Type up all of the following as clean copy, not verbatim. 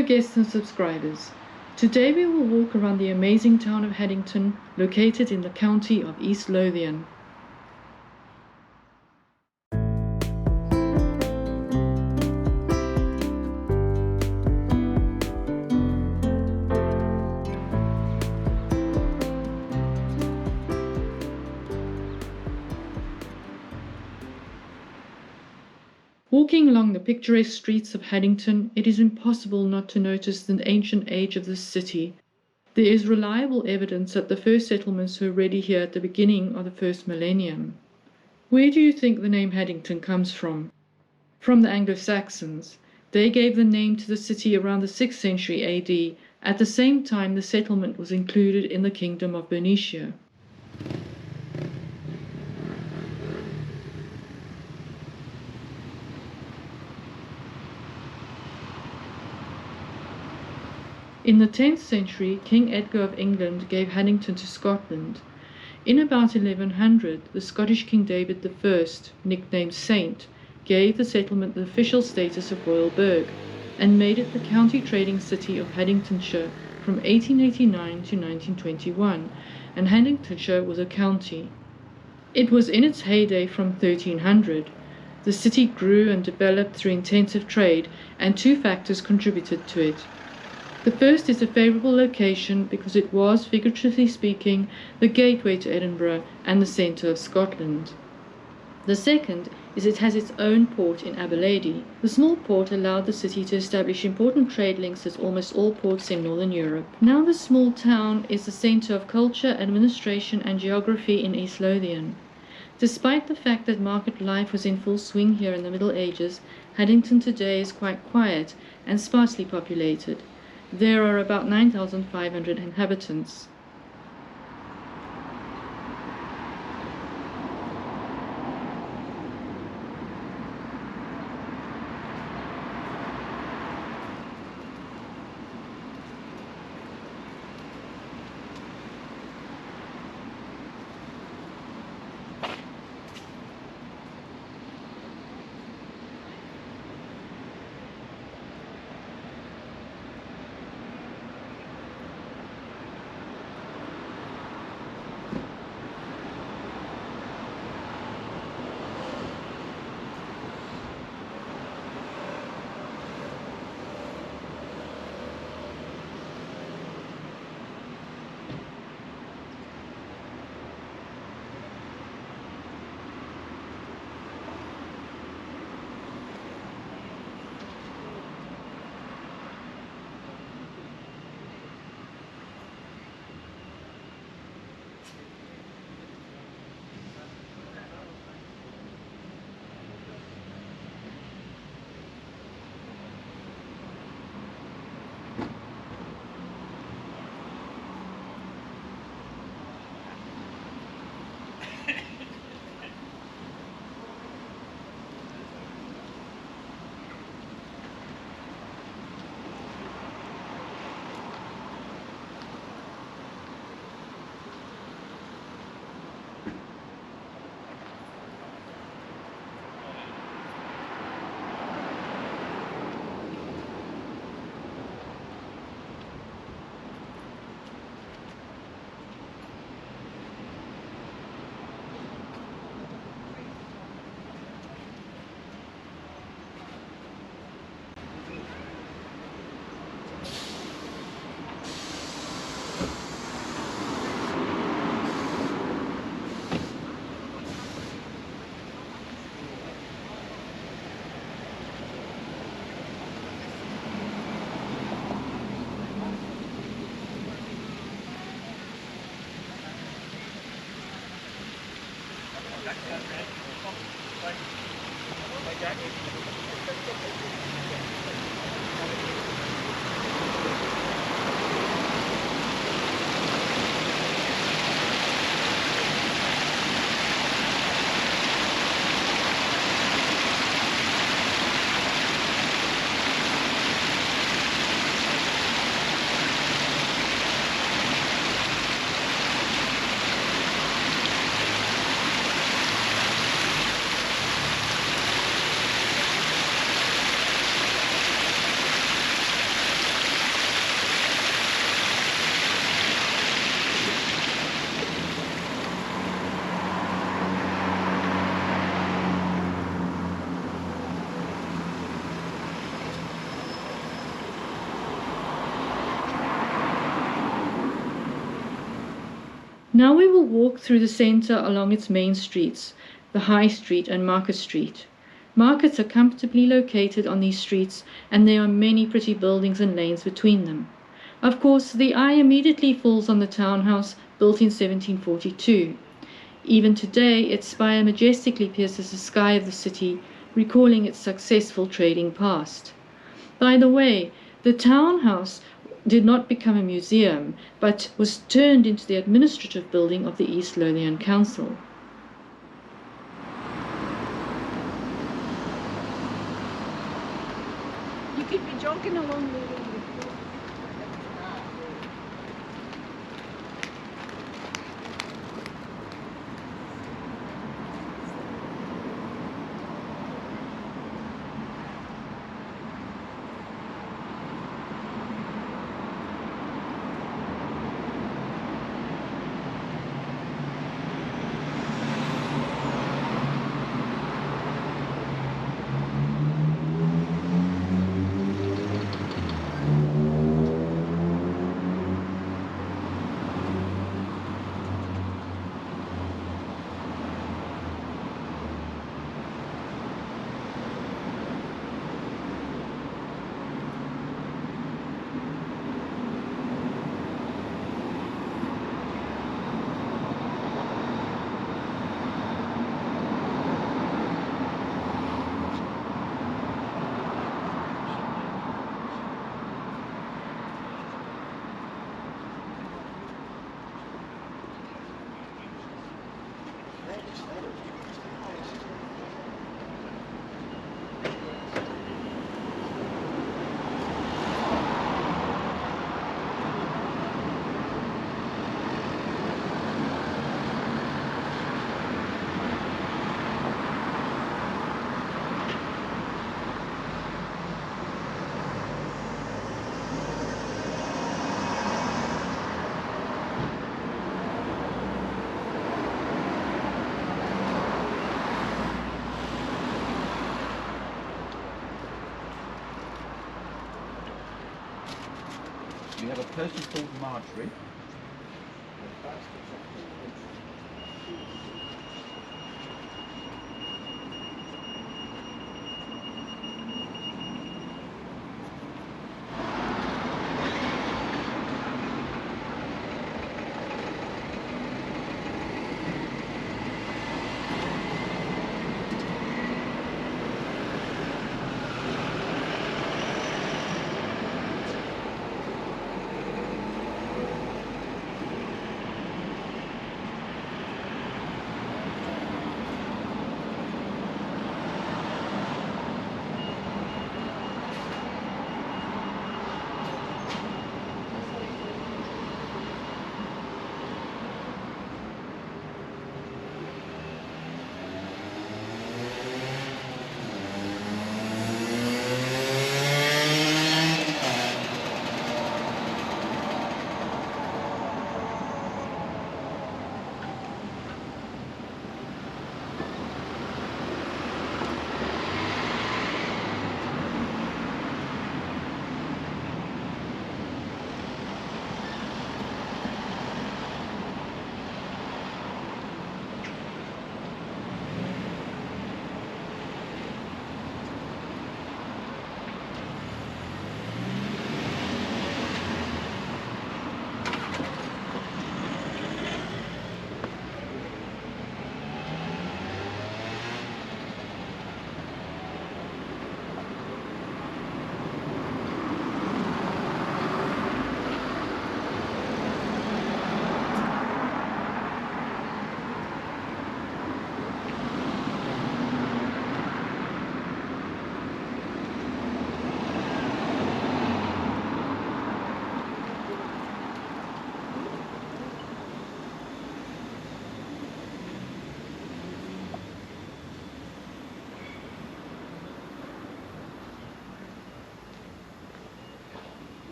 Hello guests and subscribers. Today we will walk around the amazing town of Haddington, located in the county of East Lothian. Walking along the picturesque streets of Haddington, it is impossible not to notice the ancient age of this city. There is reliable evidence that the first settlements were already here at the beginning of the first millennium. Where do you think the name Haddington comes from? From the Anglo-Saxons. They gave the name to the city around the 6th century AD. At the same time, the settlement was included in the kingdom of Bernicia. In the 10th century, King Edgar of England gave Haddington to Scotland. In about 1100, the Scottish King David I, nicknamed Saint, gave the settlement the official status of royal burgh and made it the county trading city of Haddingtonshire from 1889 to 1921, and Haddingtonshire was a county. It was in its heyday from 1300. The city grew and developed through intensive trade, and two factors contributed to it. The first is a favourable location because it was, figuratively speaking, the gateway to Edinburgh and the centre of Scotland. The second is it has its own port in Aberlady. The small port allowed the city to establish important trade links at almost all ports in Northern Europe. Now the small town is the centre of culture, administration and geography in East Lothian. Despite the fact that market life was in full swing here in the Middle Ages, Haddington today is quite quiet and sparsely populated. There are about 9,500 inhabitants. Now we will walk through the centre along its main streets, the High Street and Market Street. Markets are comfortably located on these streets, and there are many pretty buildings and lanes between them. Of course, the eye immediately falls on the townhouse built in 1742. Even today, its spire majestically pierces the sky of the city, recalling its successful trading past. By the way, the townhouse did not become a museum, but was turned into the administrative building of the East Lothian Council. You could be jogging along there. We have a person called Marjorie.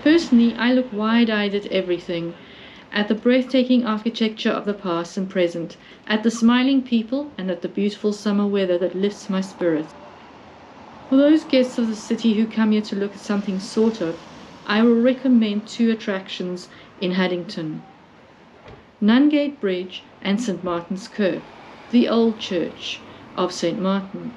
Personally, I look wide-eyed at everything, at the breathtaking architecture of the past and present, at the smiling people, and at the beautiful summer weather that lifts my spirits. For those guests of the city who come here to look at something sort of, I will recommend 2 attractions in Haddington: Nungate Bridge and St. Martins Kirk, the old church of St. Martin.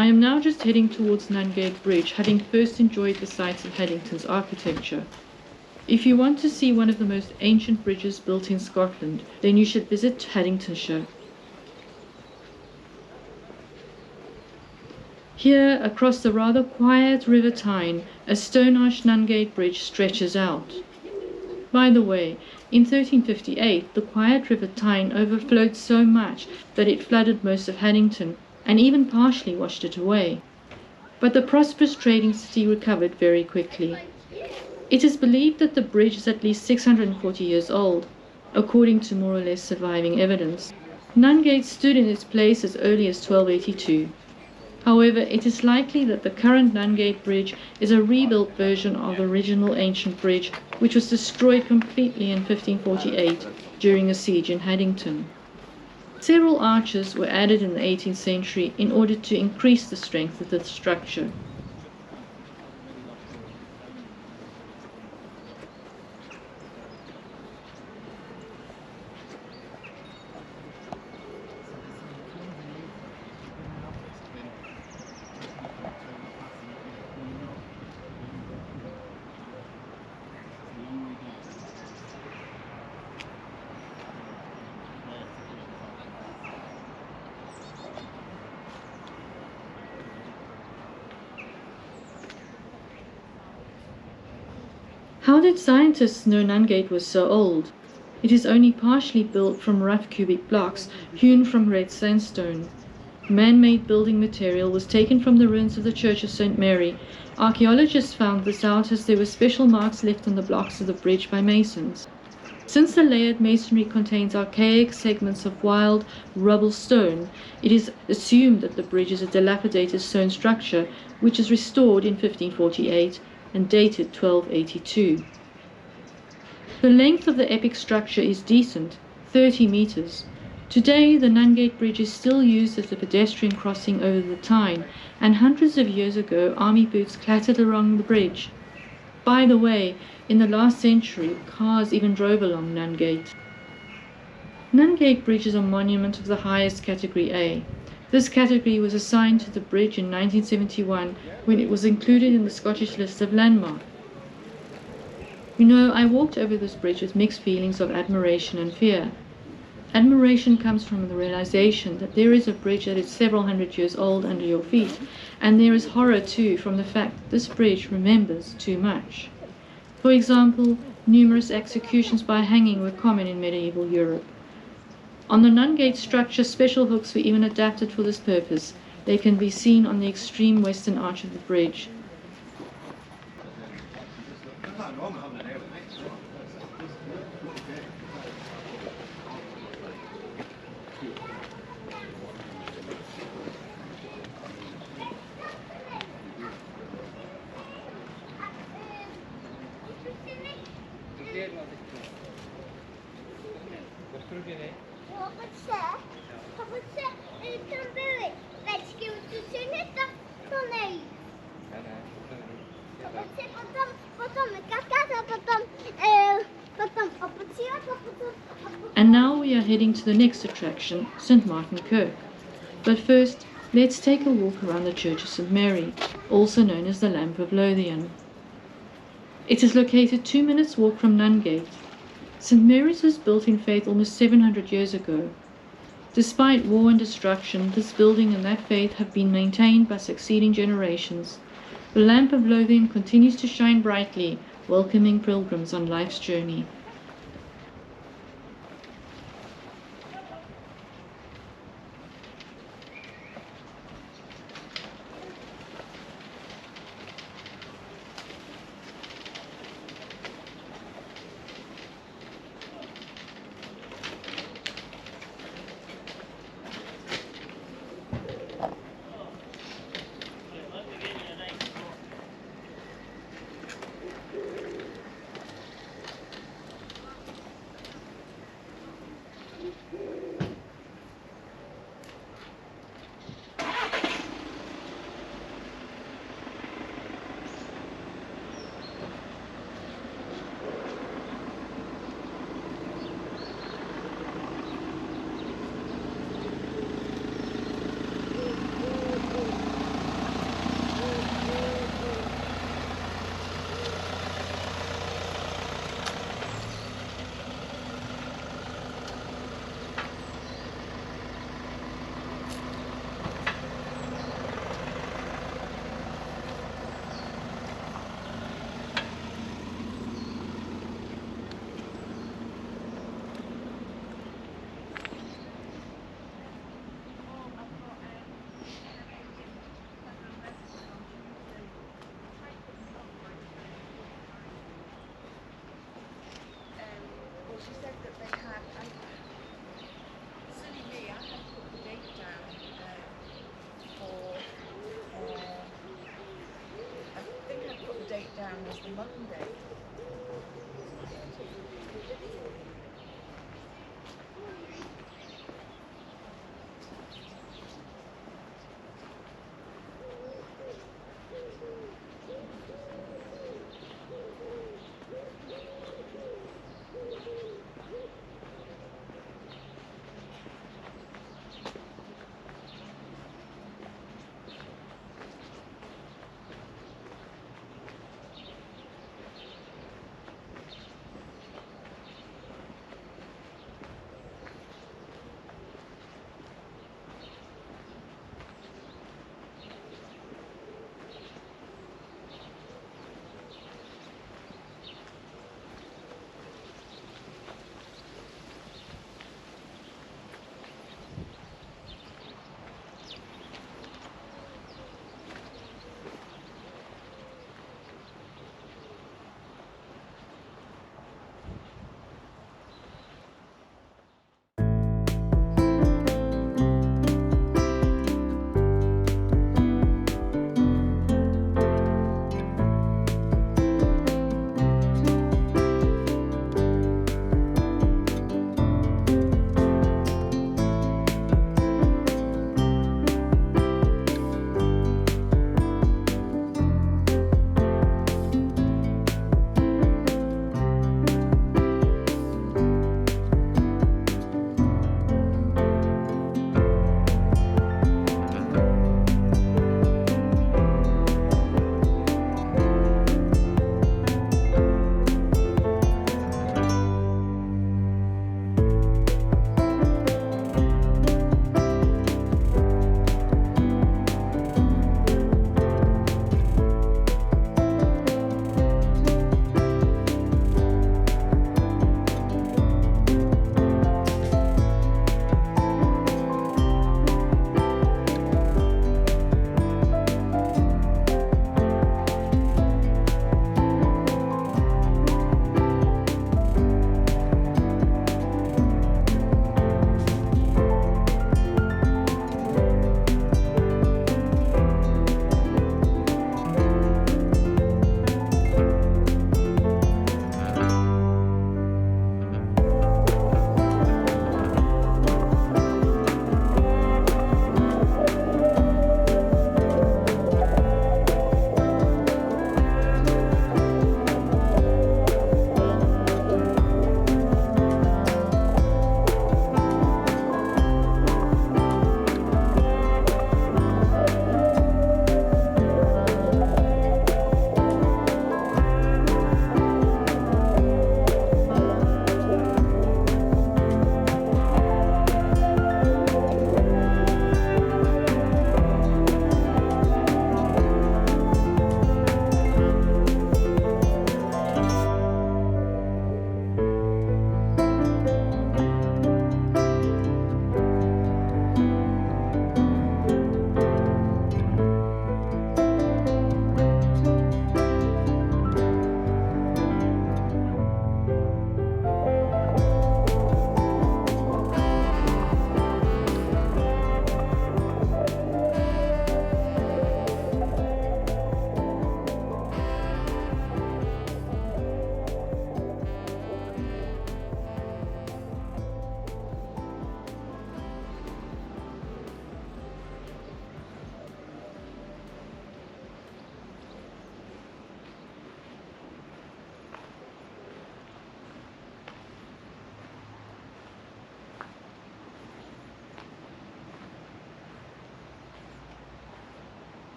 I am now just heading towards Nungate Bridge, having first enjoyed the sights of Haddington's architecture. If you want to see one of the most ancient bridges built in Scotland, then you should visit Haddingtonshire. Here, across the rather quiet River Tyne, a stone-arched Nungate Bridge stretches out. By the way, in 1358, the quiet River Tyne overflowed so much that it flooded most of Haddington and even partially washed it away. But the prosperous trading city recovered very quickly. It is believed that the bridge is at least 640 years old, according to more or less surviving evidence. Nungate stood in its place as early as 1282. However, it is likely that the current Nungate Bridge is a rebuilt version of the original ancient bridge, which was destroyed completely in 1548 during a siege in Haddington. Several arches were added in the 18th century in order to increase the strength of the structure. How did scientists know Nungate was so old? It is only partially built from rough cubic blocks hewn from red sandstone. Man-made building material was taken from the ruins of the Church of St. Mary. Archaeologists found this out as there were special marks left on the blocks of the bridge by masons. Since the layered masonry contains archaic segments of wild rubble stone, it is assumed that the bridge is a dilapidated stone structure which was restored in 1548 and dated 1282. The length of the epic structure is decent, 30 meters. Today, the Nungate Bridge is still used as a pedestrian crossing over the Tyne, and hundreds of years ago, army boots clattered along the bridge. By the way, in the last century, cars even drove along Nungate. Nungate Bridge is a monument of the highest category A. This category was assigned to the bridge in 1971 when it was included in the Scottish list of landmarks. You know, I walked over this bridge with mixed feelings of admiration and fear. Admiration comes from the realization that there is a bridge that is several hundred years old under your feet, and there is horror too from the fact that this bridge remembers too much. For example, numerous executions by hanging were common in medieval Europe. On the Nungate structure, special hooks were even adapted for this purpose. They can be seen on the extreme western arch of the bridge. And now we are heading to the next attraction, St. Martins Kirk. But first, let's take a walk around the Church of St. Mary, also known as the Lamp of Lothian. It is located 2 minutes' walk from Nungate. St. Mary's was built in faith almost 700 years ago. Despite war and destruction, this building and that faith have been maintained by succeeding generations. The Lamp of Lothian continues to shine brightly, welcoming pilgrims on life's journey.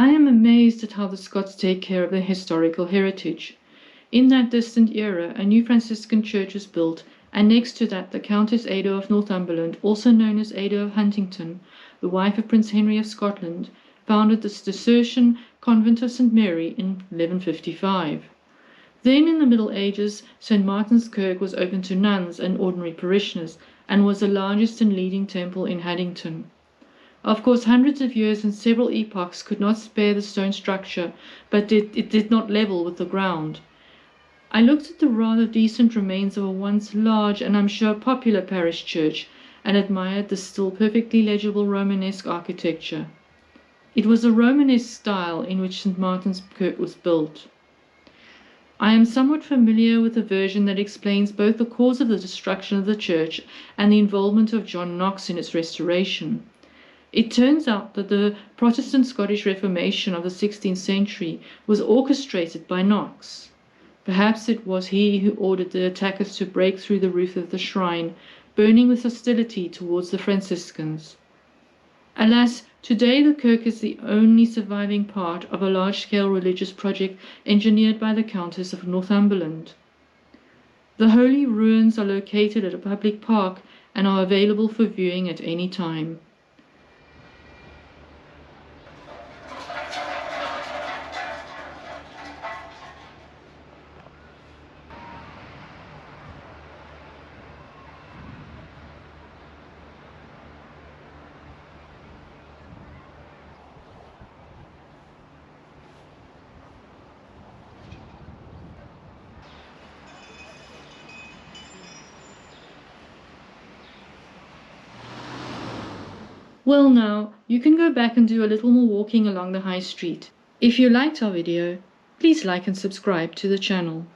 I am amazed at how the Scots take care of their historical heritage. In that distant era, a new Franciscan church was built, and next to that the Countess Ada of Northumberland, also known as Ada of Huntingdon, the wife of Prince Henry of Scotland, founded the Cistercian convent of St Mary in 1155. Then in the Middle Ages, St Martins Kirk was open to nuns and ordinary parishioners, and was the largest and leading temple in Haddington. Of course, hundreds of years and several epochs could not spare the stone structure, but it did not level with the ground. I looked at the rather decent remains of a once large and I'm sure popular parish church, and admired the still perfectly legible Romanesque architecture. It was a Romanesque style in which St Martin's Kirk was built. I am somewhat familiar with the version that explains both the cause of the destruction of the church and the involvement of John Knox in its restoration. It turns out that the Protestant Scottish Reformation of the 16th century was orchestrated by Knox. Perhaps it was he who ordered the attackers to break through the roof of the shrine, burning with hostility towards the Franciscans. Alas, today the kirk is the only surviving part of a large-scale religious project engineered by the Countess of Northumberland. The holy ruins are located at a public park and are available for viewing at any time. Well now, you can go back and do a little more walking along the high street. If you liked our video, please like and subscribe to the channel.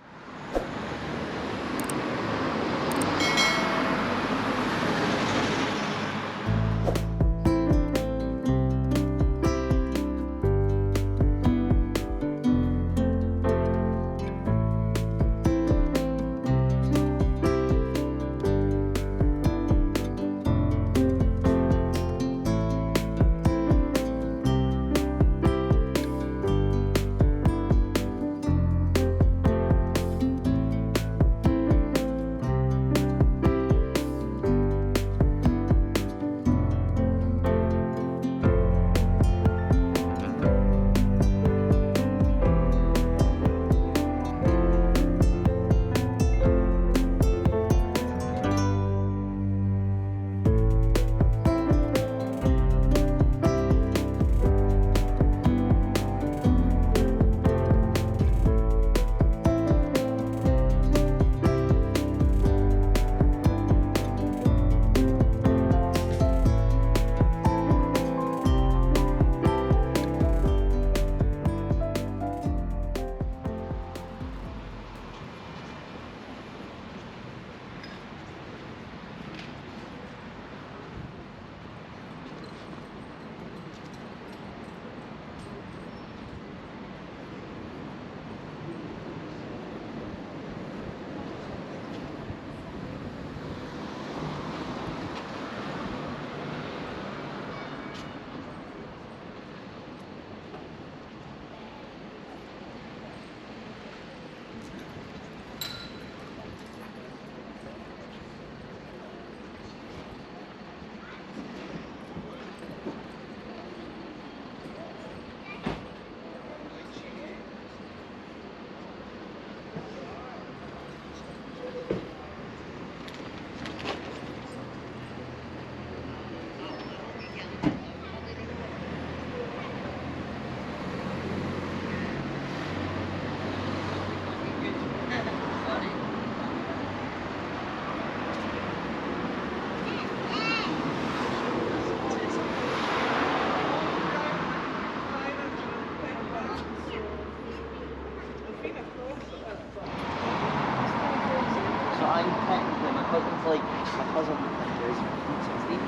I'm technically, my cousin's like, my cousin is from 16.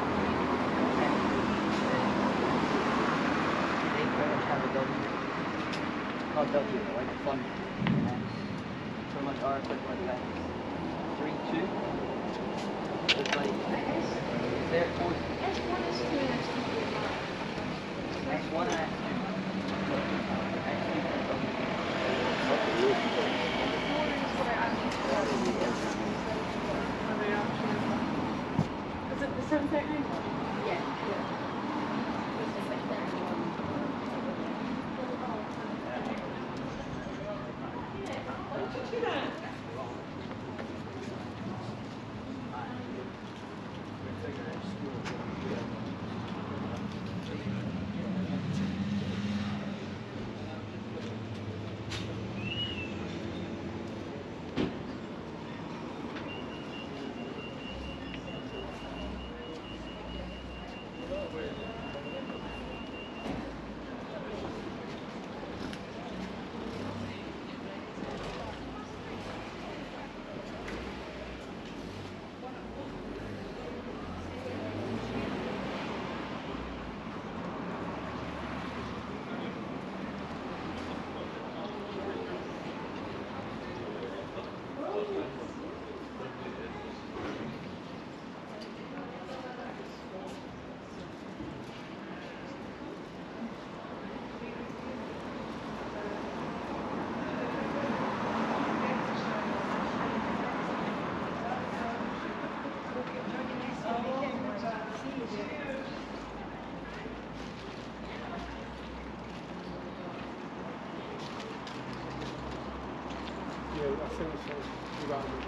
They pretty much have a W. Not W, but like a fun. So much R, quick like that. 3, 2. It's like, is there 4? S1 and S2. think so. Around it.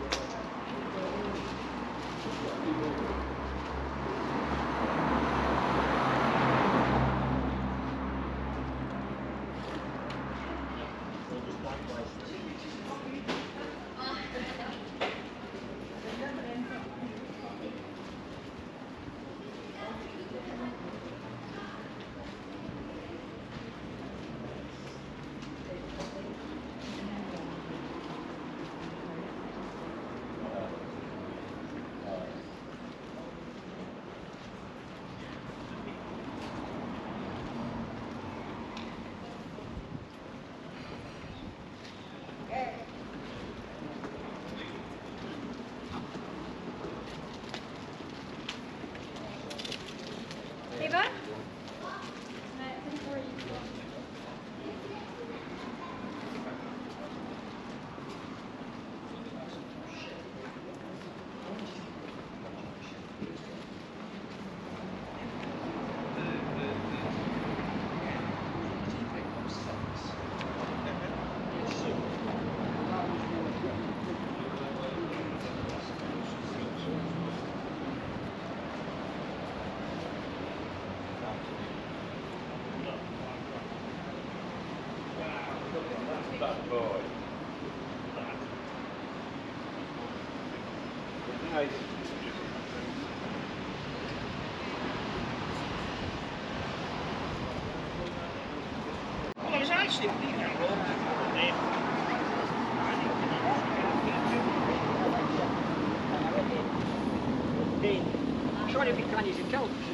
Eva? Well, I was actually leaving a road before then. Sorry if you can't use your tilt.